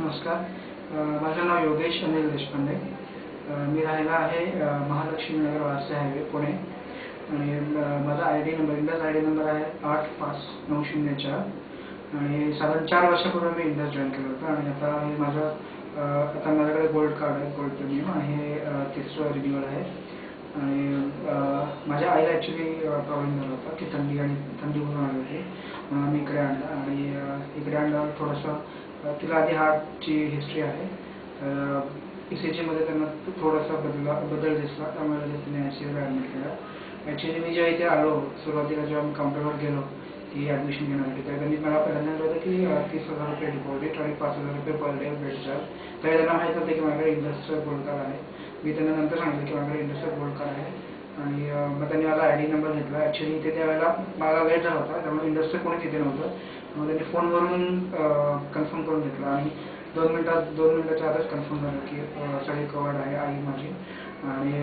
नमस्कार. माझं नाव योगेश अनिल देशपांडे. मी राहायला आहे महालक्ष्मी नगर वारसे हायवे पुणे आणि माझा ID number Indus ID number आहे 85904 आणि साधारण 4 वर्षापूर्वी मी इंडस जॉईन केलं होतं आणि आता माझ्याकडे गोल्ड कार्ड आहे, गोल्ड प्रीमियम आणि हे तिसरं रिन्युअल आहे. आणि माझ्या आईला ॲक्च्युली प्रॉब्लेम झाला होता की थंडी होऊन आली होती म्हणून मी इकडे आणलं आणि इकडे आणल्यावर थोडंसं तिला आधी हार्टची हिस्ट्री आहे. ECG मध्ये त्यांना थोडासा बदल दिसला, त्यामुळे तिने ICUला ॲडमिट केलं. ॲक्च्युली मी जेव्हा इथे आलो सुरुवातीला जेव्हा मी काउंटरवर गेलो की ॲडमिशन घेण्यासाठी, तर त्यांनी मला पहिल्यांदा सांगितलं होतं की 30,000 रुपये डिपॉझिट आणि 5,000 रुपये पर डे बेड चार्ज. त्यावेळी त्यांना माहीत होतं की माझ्याकडे इंडसचं गोल्ड कार्ड आहे. मी त्यांना नंतर सांगितलं की माझ्याकडे इंडसचं गोल्ड कार्ड आहे आणि मग त्यांनी माझा ID नंबर घेतला. ॲक्च्युली इथे त्यावेळेला मला लेट झाला होता, त्यामुळे इंडसचं कोणीच इथे नव्हतं. मग त्यांनी फोनवरून कन्फर्म करून घेतलं आणि 2 मिनिटाच्या आतच कन्फर्म झालं की सगळी कवर्ड आहे, आई माझी. आणि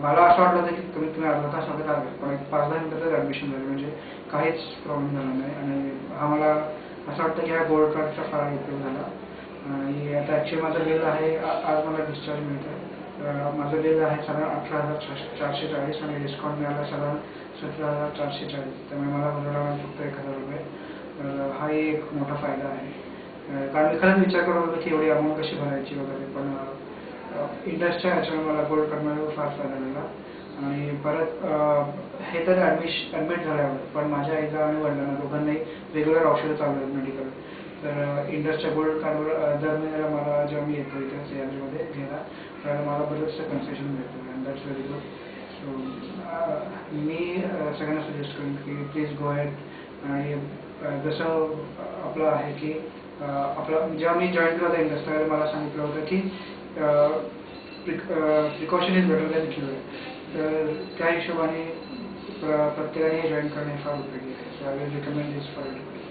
मला असं वाटलं होतं की कमीत कमी अर्धा तास मध्ये लागेल, पण एक 5-10 मिनिटातच ॲडमिशन झालं, म्हणजे काहीच प्रॉब्लेम झाला नाही. आणि हा मला असं वाटतं की ह्या गोल्ड कार्डचा फार उपयोग झाला. आणि आता ॲक्च्युली माझं बिल आहे, आज मला डिस्चार्ज मिळतं आहे. माझं बिल आहे साधारण 18,440 आणि डिस्काउंट मिळाला साधारण 17,440. त्यामुळे मला भरायला फक्त 1,000 रुपये. हाही एक मोठा फायदा आहे. कारण मी खरंच विचार करत होतो की एवढी अमाऊंट कशी भरायची वगैरे, पण इंडसच्या ह्याच्यामुळे मला गोल्ड कार्डमुळे फार फायदा झाला. आणि परत हे तर ॲडमिट झाल्यावर, पण माझ्या आईला आणि वडिलांना दोघांनाही रेग्युलर औषधं चालू आहेत मेडिकल. तर इंडसच्या गोल्ड कार्डवर दर महिन्याला मला जेव्हा मी येतो इथे सह्याद्रीमध्ये घ्यायला, त्यावेळेला मला बरंचसं कन्सेशन मिळतं and that's very good. So मी सगळ्यांना सजेस्ट करेन की प्लीज गो अहेड. आणि जसं आपलं आहे की जेव्हा मी जॉईन केलं होतं इंडस, त्यावेळेला मला सांगितलं होतं की precaution is better than cure. तर त्या हिशोबाने प्रत्येकाने जॉईन करणे फार उपयोगी आहे. So I will recommend this for everybody.